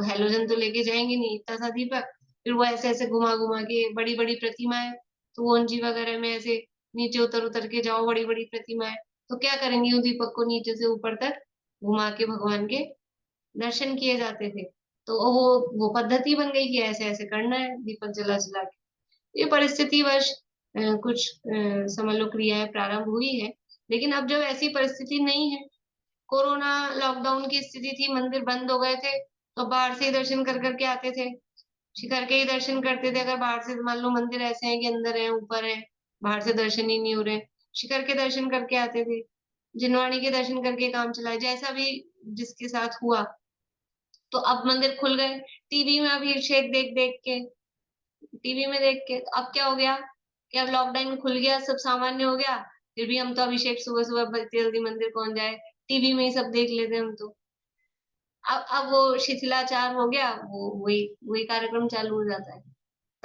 हेलोजन तो लेके जाएंगे नहीं, इतना सा दीपक, फिर वो ऐसे ऐसे घुमा घुमा के बड़ी बड़ी प्रतिमाएं, तो वो उंजी वगैरह में ऐसे नीचे उतर उतर के जाओ, बड़ी बड़ी प्रतिमाएं, तो क्या करेंगे उस दीपक को नीचे से ऊपर तक घुमा के भगवान के दर्शन किए जाते थे। तो वो पद्धति बन गई कि ऐसे ऐसे करना है दीपक जला जला के। ये परिस्थिति वश कुछ समझ लो क्रियाएं प्रारंभ हुई है, लेकिन अब जब ऐसी परिस्थिति नहीं है, कोरोना लॉकडाउन की स्थिति थी, मंदिर बंद हो गए थे, तो बाहर से ही दर्शन कर करके आते थे, शिखर के ही दर्शन करते थे। अगर बाहर से मान लो मंदिर ऐसे हैं कि अंदर है ऊपर है, बाहर से दर्शन ही नहीं हो रहे, शिखर के दर्शन करके आते थे, जिनवाणी के दर्शन करके काम चलाए, जैसा भी जिसके साथ हुआ। तो अब मंदिर खुल गए, टीवी में अभिषेक देख देख के, टीवी में देख के, अब क्या हो गया कि अब लॉकडाउन खुल गया, सब सामान्य हो गया, फिर भी हम तो अभिषेक सुबह सुबह जल्दी जल्दी मंदिर कौन जाए, टीवी में ही सब देख लेते हम तो। अब वो शिथिलाचार हो गया, वो वही वही कार्यक्रम चालू हो जाता है।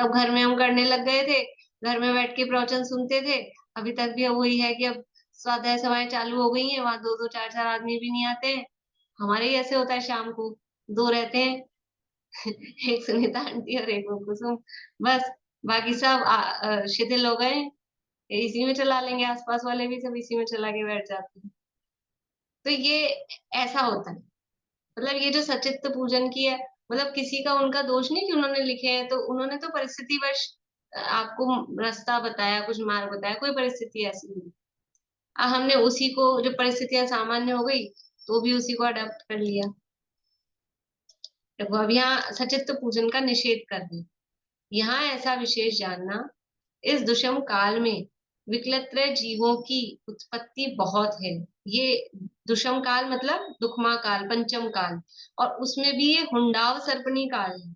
तब घर में हम करने लग गए थे, घर में बैठ के प्रवचन सुनते थे। अभी तक भी अब वही है कि अब स्वाध्याय सभाएं चालू हो गई हैं, वहां दो दो चार चार आदमी भी नहीं आते हैं। हमारे ही ऐसे होता है, शाम को दो रहते हैं एक सुनीता आंटी और एक वो कुसुम, बस। बाकी सब शिथिल हो गए, इसी में चला लेंगे, आसपास वाले भी सब इसी में चला के बैठ जाते हैं। तो ये ऐसा होता है। मतलब ये जो सचित्त पूजन की है, मतलब किसी का उनका दोष नहीं कि उन्होंने लिखे हैं, तो उन्होंने तो परिस्थितिवश आपको रास्ता बताया, कुछ मार्ग बताया, कोई परिस्थिति ऐसी नहीं। हमने उसी को, जो परिस्थितियां सामान्य हो गई तो भी उसी को अडॉप्ट कर लिया। देखो अब यहाँ सचित्त पूजन का निषेध कर दे। यहाँ ऐसा विशेष जानना, इस दुष्म काल में विकलत्रय जीवों की उत्पत्ति बहुत है। ये दुष्म काल मतलब दुखमा काल, पंचम काल, और उसमें भी ये हुंडाव सर्पणी काल है।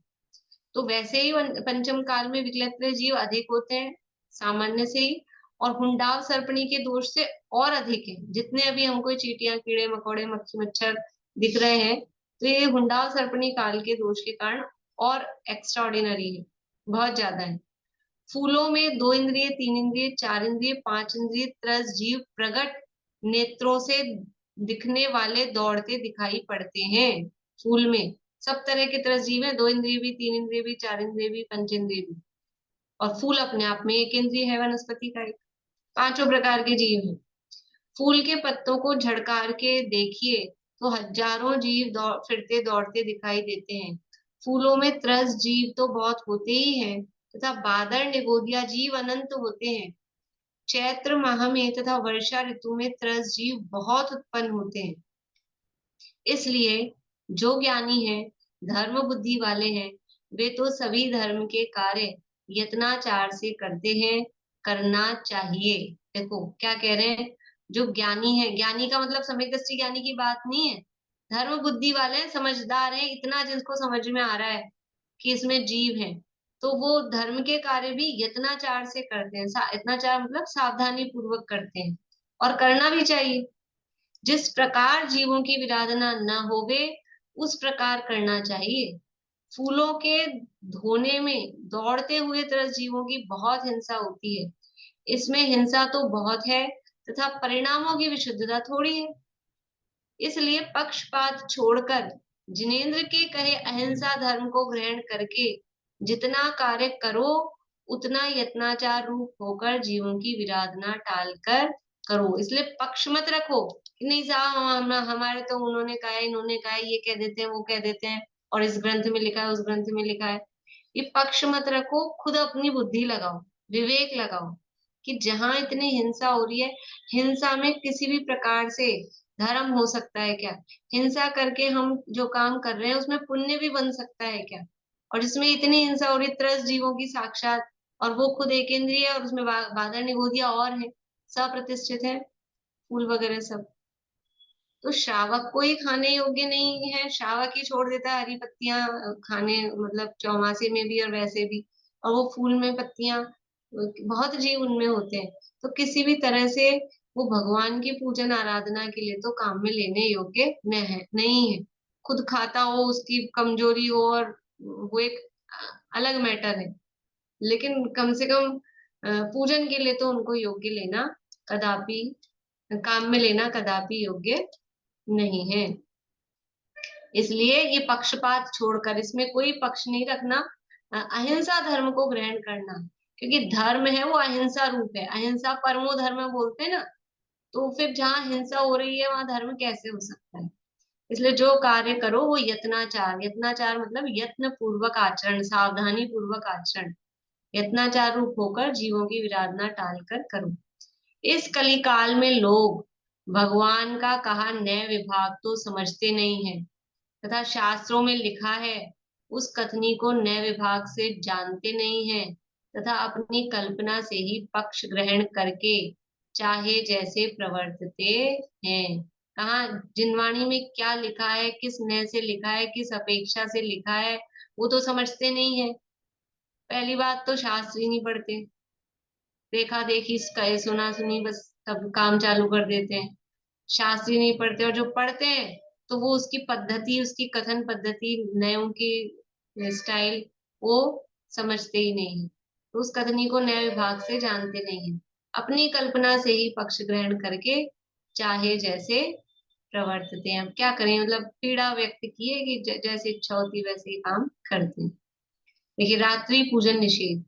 तो वैसे ही पंचम काल में विकलत्रय जीव अधिक होते हैं सामान्य से ही, और हुंडाव सर्पणी के दोष से और अधिक है। जितने अभी हमको चींटियां, कीड़े मकोड़े, मक्खी मच्छर दिख रहे हैं, तो ये हुंडाव सर्पणी काल के दोष के कारण और एक्स्ट्राऑर्डिनरी है, बहुत ज्यादा है। फूलों में 2 इंद्रिय, 3 इंद्रिय, 4 इंद्रिय, 5 इंद्रिय त्रस जीव प्रगट नेत्रों से दिखने वाले दौड़ते दिखाई पड़ते हैं। फूल में सब तरह के त्रस जीव है, 2 इंद्रिय भी, 3 इंद्रिय भी, 4 इंद्रिय भी, 5 इंद्रिय भी। और फूल अपने आप में 1 इंद्रिय है, वनस्पति का एक। 5 प्रकार के जीव हैं। फूल के पत्तों को झड़कार के देखिए तो हजारों जीव फिरते दौड़ते दिखाई देते हैं। फूलों में त्रस जीव तो बहुत होते ही हैं, तथा बादल निगोदिया जीव अनंत होते हैं। चैत्र माह में तथा वर्षा ऋतु में त्रस जीव बहुत उत्पन्न होते हैं। इसलिए जो ज्ञानी है, धर्म बुद्धि वाले हैं, वे तो सभी धर्म के कार्य यत्नाचार से करते हैं, करना चाहिए। देखो क्या कह रहे हैं, जो ज्ञानी है, ज्ञानी का मतलब सम्यक दृष्टि ज्ञानी की बात नहीं है, धर्म बुद्धि वाले हैं, समझदार हैं, इतना जिसको समझ में आ रहा है कि इसमें जीव है, तो वो धर्म के कार्य भी यत्नाचार से करते हैं। यत्नाचार मतलब सावधानी पूर्वक करते हैं, और करना भी चाहिए। जिस प्रकार जीवों की विराधना न होवे, उस प्रकार करना चाहिए। फूलों के धोने में दौड़ते हुए त्रस जीवों की बहुत हिंसा होती है। इसमें हिंसा तो बहुत है, तथा परिणामों की विशुद्धता थोड़ी है। इसलिए पक्षपात छोड़कर जिनेंद्र के कहे अहिंसा धर्म को ग्रहण करके जितना कार्य करो, उतना यत्नाचार रूप होकर जीवों की विराधना टालकर करो। इसलिए पक्ष मत रखो कि नहीं साहब हमारे तो उन्होंने कहा है, इन्होंने कहा है, ये कह देते हैं, वो कह देते हैं, और इस ग्रंथ में लिखा है, उस ग्रंथ में लिखा है। ये पक्ष मत रखो, खुद अपनी बुद्धि लगाओ, विवेक लगाओ कि जहां इतनी हिंसा हो रही है, हिंसा में किसी भी प्रकार से धर्म हो सकता है क्या? हिंसा करके हम जो काम कर रहे हैं उसमें पुण्य भी बन सकता है क्या? और जिसमें इतनी हिंसा हो रही, त्रस जीवों की साक्षात, और वो खुद एक इंद्रिय है, और उसमें बादल निगोदिया और है, सप्रतिष्ठित है, फूल वगैरह सब। तो श्रावक को ही खाने योग्य नहीं है, श्रावक ही छोड़ देता है हरी पत्तियां खाने, मतलब चौमासे में भी और वैसे भी। और वो फूल में पत्तियां, बहुत जीव उनमें होते हैं, तो किसी भी तरह से वो भगवान की पूजन आराधना के लिए तो काम में लेने योग्य नहीं है। खुद खाता हो, उसकी कमजोरी हो, और वो एक अलग मैटर है, लेकिन कम से कम पूजन के लिए तो उनको योग्य लेना कदापि, काम में लेना कदापि योग्य नहीं है। इसलिए ये पक्षपात छोड़कर, इसमें कोई पक्ष नहीं रखना, अहिंसा धर्म को ग्रहण करना, क्योंकि धर्म है वो अहिंसा रूप है। अहिंसा परमो धर्म बोलते हैं ना, तो फिर जहाँ हिंसा हो रही है वहां धर्म कैसे हो सकता है? इसलिए जो कार्य करो वो यत्नाचार, यत्नाचार मतलब यत्न पूर्वक आचरण, सावधानी पूर्वक आचरण, यत्नाचार रूप होकर जीवों की विराधना टालकर करो। इस कलिकाल में लोग भगवान का कहा न्याय विभाग तो समझते नहीं है, तथा शास्त्रों में लिखा है उस कथनी को न्याय विभाग से जानते नहीं है, तथा अपनी कल्पना से ही पक्ष ग्रहण करके चाहे जैसे प्रवर्तते हैं। कहा जिनवाणी में क्या लिखा है, किस न्याय से लिखा है, किस अपेक्षा से लिखा है, वो तो समझते नहीं है। पहली बात तो शास्त्र ही नहीं पढ़ते, देखा देखी सुना सुनी बस सब काम चालू कर देते हैं। शास्त्री नहीं पढ़ते, और जो पढ़ते हैं तो वो उसकी पद्धति, उसकी कथन पद्धति, नयों की स्टाइल वो समझते ही नहीं है, तो उस कथनी को न्याय विभाग से जानते नहीं है। अपनी कल्पना से ही पक्ष ग्रहण करके चाहे जैसे प्रवर्तते हैं। अब क्या करें, मतलब पीड़ा व्यक्त की है कि जैसे इच्छा होती है वैसे ही काम करते हैं। देखिए, रात्रि पूजन निषेध।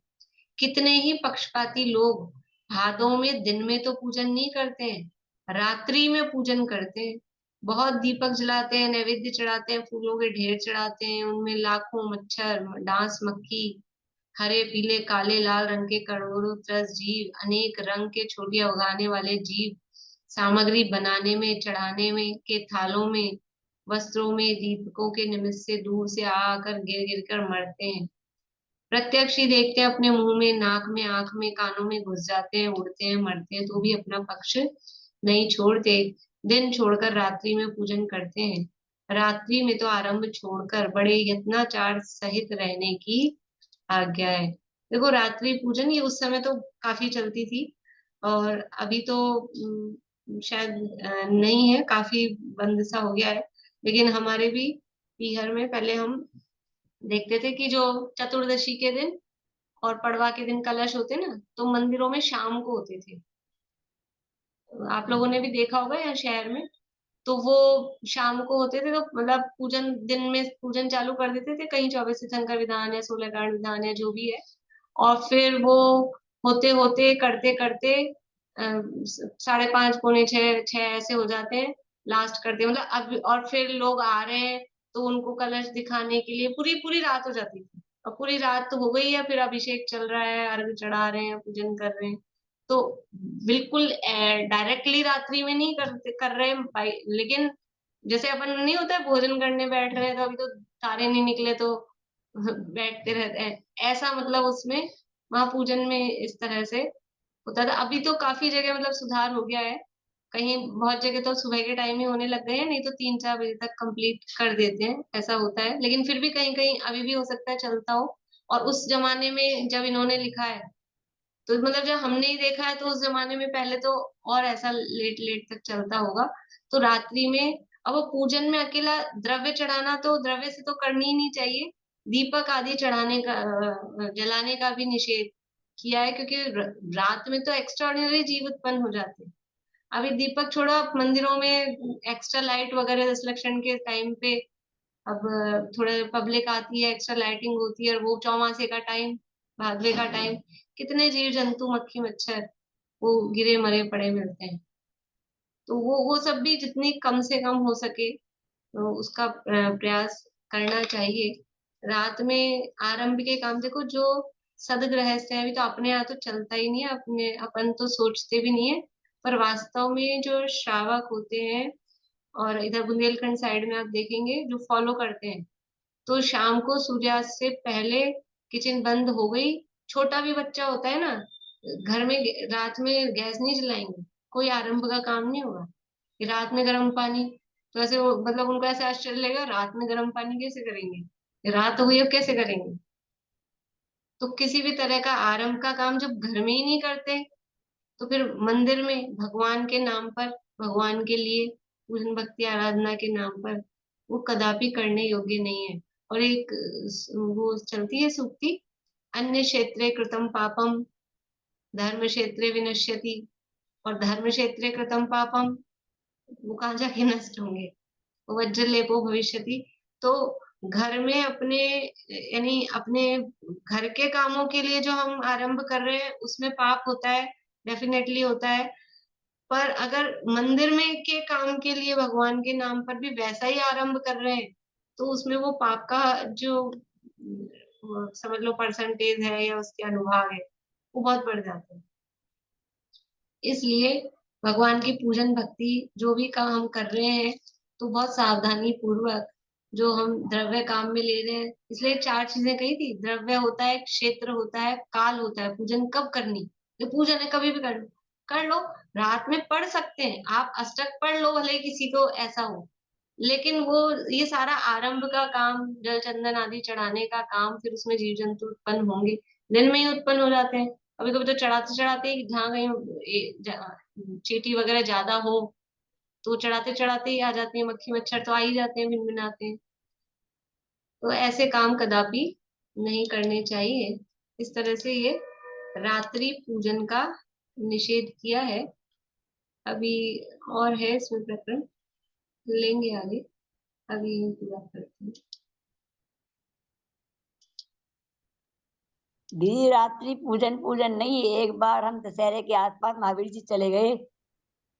कितने ही पक्षपाती लोग भादों में दिन में तो पूजन नहीं करते हैं, रात्रि में पूजन करते हैं। बहुत दीपक जलाते हैं, नैवेद्य चढ़ाते हैं, फूलों के ढेर चढ़ाते हैं, उनमें लाखों मच्छर, डांस, मक्खी, हरे पीले काले लाल रंग के करोड़ों त्रस जीव, अनेक रंग के छोटियां उगाने वाले जीव, सामग्री बनाने में, चढ़ाने में के थालों में, वस्त्रों में, दीपकों के निमित्त से दूर से आकर गिर गिर कर मरते हैं। प्रत्यक्ष ही देखते हैं, अपने मुंह में, नाक में, आंख में, कानों में घुस जाते हैं, उड़ते हैं, मरते हैं, तो भी अपना पक्ष नहीं छोड़ते। दिन छोड़कर रात्रि में पूजन करते हैं। रात्रि में तो आरंभ छोड़कर बड़े यत्नाचार सहित रहने की आज्ञा है। देखो, रात्रि पूजन ये उस समय तो काफी चलती थी, और अभी तो शायद नहीं है, काफी बंद सा हो गया है। लेकिन हमारे भी बिहार में पहले हम देखते थे कि जो चतुर्दशी के दिन और पड़वा के दिन कलश होते ना, तो मंदिरों में शाम को होते थे। आप लोगों ने भी देखा होगा यहाँ शहर में, तो वो शाम को होते थे, तो मतलब पूजन दिन में पूजन चालू कर देते थे, कहीं 24 तीर्थंकर विधान या 16 कांड विधान या जो भी है, और फिर वो होते होते करते करते 5:30 पौने 6 6 ऐसे हो जाते हैं लास्ट करते, मतलब अब, और फिर लोग आ रहे हैं तो उनको कलश दिखाने के लिए पूरी पूरी रात हो जाती थी। और पूरी रात तो हो गई है, फिर अभिषेक चल रहा है, अर्घ चढ़ा रहे हैं, पूजन कर रहे हैं। तो बिल्कुल डायरेक्टली रात्रि में नहीं कर रहे हैं भाई, लेकिन जैसे अपन नहीं होता है भोजन करने बैठ रहे हैं तो अभी तो तारे नहीं निकले तो बैठते रहते हैं, ऐसा मतलब उसमें महापूजन में इस तरह से होता था। अभी तो काफी जगह मतलब सुधार हो गया है, कहीं बहुत जगह तो सुबह के टाइम ही होने लग गए हैं, नहीं तो 3 4 बजे तक कंप्लीट कर देते हैं, ऐसा होता है। लेकिन फिर भी कहीं कहीं अभी भी हो सकता है चलता हो। और उस जमाने में जब इन्होंने लिखा है, तो मतलब जब हमने ही देखा है, तो उस जमाने में पहले तो और ऐसा लेट लेट तक चलता होगा। तो रात्रि में, अब वो पूजन में अकेला द्रव्य चढ़ाना तो द्रव्य से तो करनी ही नहीं चाहिए, दीपक आदि चढ़ाने का जलाने का भी निषेध किया है, क्योंकि रात में तो एक्स्ट्राऑर्डिनरी जीव उत्पन्न हो जाते हैं। अभी दीपक छोड़ो, आप मंदिरों में एक्स्ट्रा लाइट वगैरह दशलक्षण के टाइम पे, अब थोड़े पब्लिक आती है, एक्स्ट्रा लाइटिंग होती है, और वो चौमासे का टाइम, भादवे का टाइम, कितने जीव जंतु, मक्खी मच्छर वो गिरे मरे पड़े मिलते हैं। तो वो सब भी जितनी कम से कम हो सके तो उसका प्रयास करना चाहिए। रात में आरंभ के काम, देखो जो सदगृहस्थ है, अभी तो अपने यहाँ तो चलता ही नहीं है, अपने अपन तो सोचते भी नहीं है, पर वास्तव में जो श्रावक होते हैं, और इधर बुंदेलखंड साइड में आप देखेंगे जो फॉलो करते हैं, तो शाम को सूर्यास्त से पहले किचन बंद हो गई। छोटा भी बच्चा होता है ना, घर में रात में गैस नहीं जलाएंगे, कोई आरंभ का काम नहीं होगा। कि रात में गर्म पानी, तो ऐसे मतलब उनको ऐसे आश्चर्य लगेगा, रात में गर्म पानी कैसे करेंगे, रात हो गई अब कैसे करेंगे। तो किसी भी तरह का आरंभ का काम जब घर में ही नहीं करते, तो फिर मंदिर में भगवान के नाम पर, भगवान के लिए पूजन भक्ति आराधना के नाम पर वो कदापि करने योग्य नहीं है। और एक वो चलती है सूक्ति, अन्य क्षेत्रे कृतम पापम धर्म क्षेत्रे विनश्यति, और धर्म क्षेत्रे कृतम पापम वो कहाँ जाके नष्ट होंगे, वज्र लेपो भविष्यति। तो घर में अपने, यानी अपने घर के कामों के लिए जो हम आरंभ कर रहे हैं उसमें पाप होता है, डेफिनेटली होता है। पर अगर मंदिर में के काम के लिए भगवान के नाम पर भी वैसा ही आरंभ कर रहे हैं, तो उसमें वो पाप का जो समझ लो परसेंटेज है या उसके अनुभाग है, वो बहुत बढ़ जाता है। इसलिए भगवान की पूजन भक्ति जो भी काम हम कर रहे हैं, तो बहुत सावधानी पूर्वक, जो हम द्रव्य काम में ले रहे हैं, इसलिए 4 चीजें कही थी, द्रव्य होता है, क्षेत्र होता है, काल होता है, पूजन कब करनी, ये पूजन है कभी भी कर लो। रात में पढ़ सकते हैं आप, अष्टक पढ़ लो, भले किसी को ऐसा हो, लेकिन वो ये सारा आरंभ का काम, जल चंदन आदि चढ़ाने का काम, फिर उसमें जीव जंतु उत्पन्न होंगे, दिन में ही उत्पन्न हो जाते हैं। कभी कभी तो चढ़ाते चढ़ाते ही जहाँ कहीं चींटी वगैरह ज्यादा हो, तो चढ़ाते चढ़ाते ही आ जाती है, मक्खी मच्छर तो आ ही जाते हैं, भिनभिनाते हैं। तो ऐसे काम कदापि नहीं करने चाहिए। इस तरह से ये रात्रि पूजन का निषेध किया है। अभी और है इसमें प्रकरण, लेंगे आगे। अभी यही पूरा करते हैं। दीदी रात्रि पूजन पूजन नहीं, एक बार हम दशहरे के आसपास महावीर जी चले गए,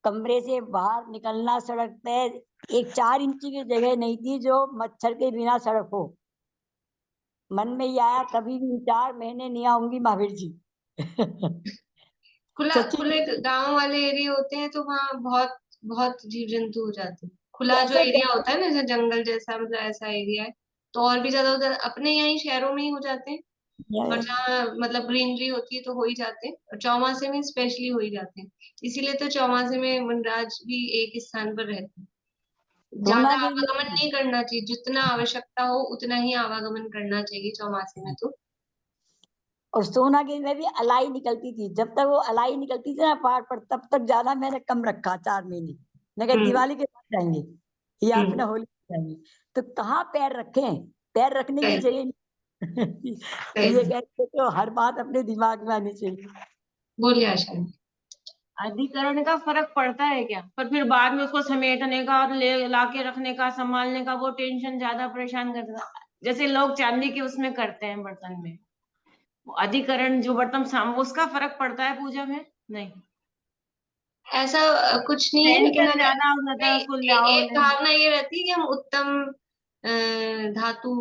कमरे से बाहर निकलना सड़क पे 4 इंची की जगह नहीं थी जो मच्छर के बिना सड़क हो। मन में ही आया कभी भी 4 महीने नहीं आऊंगी महावीर जी। सच्ची खुले गांव वाले एरिया होते हैं तो वहाँ बहुत बहुत जीव जंतु हो जाते हैं। खुला जो कैसे एरिया होता है ना, जैसे जंगल जैसा, मतलब ऐसा एरिया है तो और भी ज्यादा होता है। अपने यहाँ शहरों में ही हो जाते हैं, और जहाँ मतलब ग्रीनरी होती है तो हो ही जाते हैं, और चौमासे में स्पेशली हो ही जाते हैं। इसीलिए तो चौमासे में वनराज भी एक स्थान पर रहते हैं। ज्यादा सोना गिर आवागमन नहीं करना चाहिए, जितना आवश्यकता हो उतना ही आवागमन करना चाहिए चौमासे में तो। और सोनागिर में भी अलाई निकलती थी, जब तक वो अलाई निकलती थी ना पहाड़ पर, तब तक जाना मैंने कम रखा 4 महीने। मैं कहा हम्म दिवाली के बाद जाएंगे या हम्म अपना होली में जाएंगे, तो कहाँ पैर रखें, पैर रखने की सही जगह नहीं। तो ये सही। कहते तो हर बात अपने दिमाग में आनी चाहिए। बोलिए आशा। अधिकरण का फर्क पड़ता है क्या, पर फिर बाद में उसको समेटने का और ले लाके रखने का, संभालने का, वो टेंशन ज्यादा परेशान करता है। जैसे लोग चांदी के उसमें करते हैं बर्तन में, वो अधिकरण जो बर्तन उसका फर्क पड़ता है पूजा में? नहीं, ऐसा कुछ नहीं है, लेकिन टेंशन अगर ज्यादा हो जाता है नहीं, उसको लाओ एक ले। भावना ये रहती है कि हम उत्तम धातु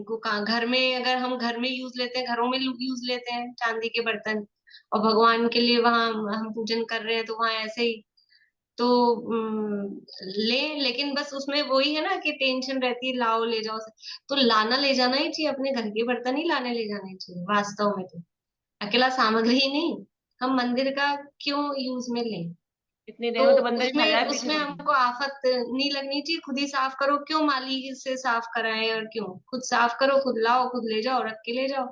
को घर में, अगर हम घर में यूज लेते हैं, घरों में यूज लेते हैं चांदी के बर्तन, और भगवान के लिए वहां हम पूजन कर रहे हैं तो वहां ऐसे ही तो लेकिन बस उसमें वही है ना कि टेंशन रहती है, लाओ ले जाओ तो लाना ले जाना ही चाहिए, अपने घर के बर्तन ही लाने ले जाने चाहिए वास्तव में तो। अकेला सामग्री ही नहीं, हम मंदिर का क्यों यूज में लें? इतनी तो देर में तो बंदर ही खा उसमें जाए पीछे उसमें पड़ के। हमको आफत नहीं लगनी चाहिए। खुद ही साफ करो, क्यों माली से साफ कराएं, और क्यों खुद साफ करो, खुद लाओ, खुद ले जाओ, रख के ले जाओ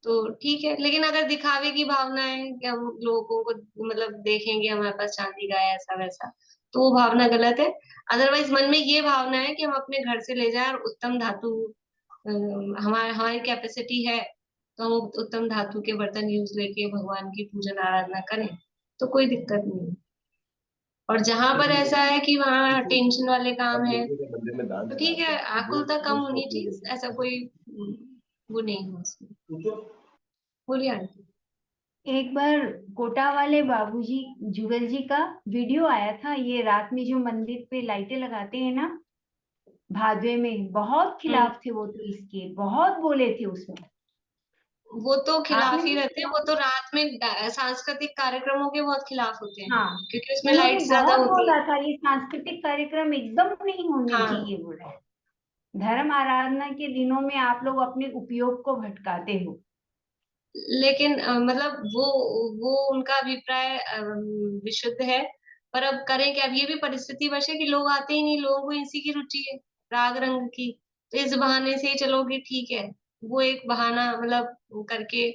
तो ठीक है। लेकिन अगर दिखावे की भावना है कि हम लोगों को मतलब देखेंगे हमारे पास चांदी का है ऐसा वैसा, तो वो भावना गलत है। अदरवाइज मन में ये भावना है कि हम अपने घर से ले जाएं और उत्तम धातु, हमारे हमारी कैपेसिटी है तो हम उत्तम धातु के बर्तन यूज लेके भगवान की पूजन आराधना करें तो कोई दिक्कत नहीं है। और जहां पर ऐसा है कि वहाँ टेंशन वाले काम है तो ठीक है, आकुलता कम होनी चाहिए, ऐसा कोई वो नहीं है उसमें। बोलिए आंटी। एक बार कोटा वाले बाबूजी जुगल जी का वीडियो आया था, ये रात में जो मंदिर पे लाइटें लगाते हैं ना, भादवे में, बहुत खिलाफ थे वो तो, इसके बहुत बोले थे उसमें। वो तो आपने खिलाफ ही भी रहते हैं, सुना? वो तो रात में सांस्कृतिक कार्यक्रमों के बहुत खिलाफ होते हैं, हाँ, क्योंकि उसमें उन्होंने लाइट्स ज्यादा बहुत होती है। बोला था ये सांस्कृतिक कार्यक्रम एकदम नहीं होने हाँ, चाहिए बोला। धर्म आराधना के दिनों में आप लोग अपने उपयोग को भटकाते हो। लेकिन मतलब वो उनका अभिप्राय विशुद्ध है, पर अब करें क्या? अब ये भी परिस्थिति वश है कि लोग आते ही नहीं, लोगों को इसी की रुचि है, राग रंग की, तो इस बहाने से ही चलोगे ठीक है, वो एक बहाना मतलब करके।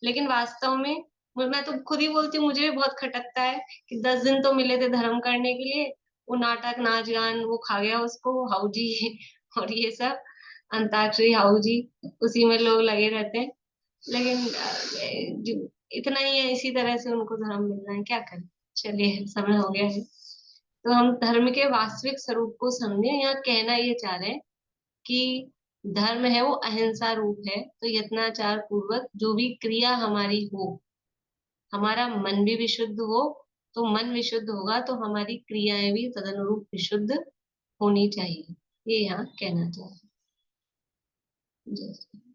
लेकिन वास्तव में मैं तो खुद ही बोलती हूँ, मुझे भी बहुत खटकता है कि 10 दिन तो मिले थे धर्म करने के लिए, वो नाटक नाच गान वो खा गया उसको, हाउजी और ये सब अंताक्षरी हाउजी, उसी में लोग लगे रहते हैं। लेकिन इतना ही है, इसी तरह से उनको धर्म मिल रहा है, क्या करें। चलिए, समय हो गया है, तो हम धर्म के वास्तविक स्वरूप को समझे। यहाँ कहना ये चाह रहे हैं कि धर्म है वो अहिंसा रूप है, तो यत्नाचार पूर्वक जो भी क्रिया हमारी हो, हमारा मन भी विशुद्ध हो, तो मन विशुद्ध होगा तो हमारी क्रियाएं भी तदनुरूप विशुद्ध होनी चाहिए। ये यहाँ कहना चाह रहे हैं। जय श्री राम।